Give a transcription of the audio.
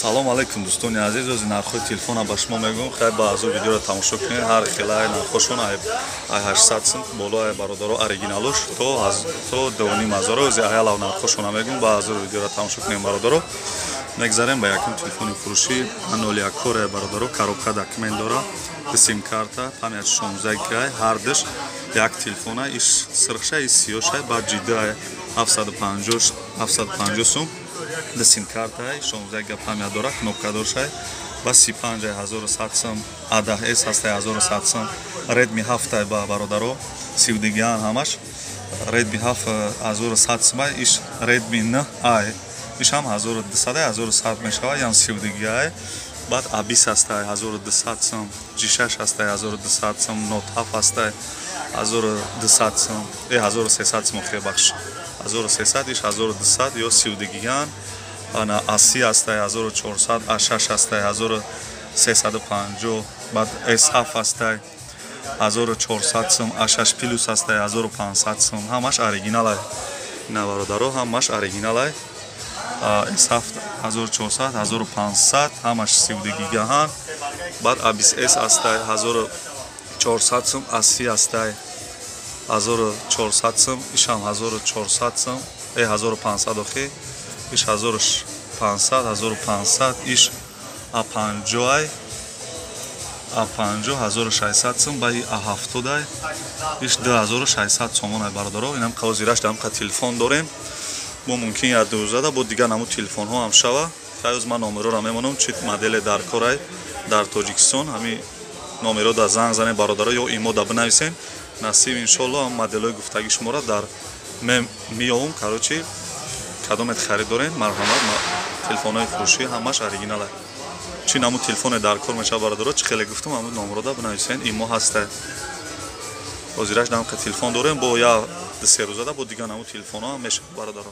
салом алейкум дӯстони азиз, рӯзи нархҳои телефона ба шумо мегӯям. Хай ба азу видеоро тамошо кунед. Ҳар хелаи нархҳошон ай 800 сент боло ай бародаро оригиналош то 2500 рӯзи аялав нархҳошона мегӯям. Ба азу видеоро тамошо кунед бародаро. мегзарем ба якум телефони фурӯшӣ 01 ай бародаро, коробка документ дора, сим карта, памяти 16 гигай, ҳардаш як телефона, иш сирхша, иш сиёша, ба ҷидда 750 сум. Сим карта 16 гига памят дора, кнопкадоршай ба 35100 сум, A10s ҳастай 1100 сум, Redmi 7 ба бародаро 32 гиган ҳамаш, Redmi 7 1100 сум, иш Redmi 9i ишам 1200 мешавад, яъни 32 гигай. баъд A20 ҳастай 1200 сум, G6 ҳастай 1200 сум, Note 7 ҳастай 1200 сум, 1300 сум хебахш 1300, иш 1200 ё 32 гиган. ана A30 ҳастай 1400, A6 ҳастай 1350, баъд S7 ҳастай 1400 сум, A6 Plus ҳастай 1500 сум. ҳамаш оригинал ай. ина бародаро ҳамаш оригинал ай. S7 1400, 1500, ҳамаш 32 гигаҳан. баъд A20s ҳастай 1400 сум, A30 ҳастай 1400 сум, ишам 1400 сум, 1500 охи, иш 1500, иш A50 ай, A50 1600 сум, ба A70 ай, иш 2600 сомон ай бародаро. инам қавзираш дам қа телефон дорем. бо мумкин я дӯзада бо дигар наму телефонҳо ҳам шава. ҳаёз ман номероро мемонам чи моделе дар кор ай дар Тоҷикистон. ҳами номеро да занг занед бародаро ё имо да бинависен. насиб иншоалло ҳам моделҳои гуфтаги шуморо дар меёвум. карочи кадомет харид дорен, марҳамат. телефонҳои фурӯшӣ ҳамаш оригинал ай. чи наму телефоне дар кор мешавад бародаро, чи хеле гуфтам, ҳаму номеро да бинависен, имо ҳастай. ҳозираш дам қа телефон дорем, бо я се рӯзада бо дигар наму телефонҳо ҳам мешавад бародаро.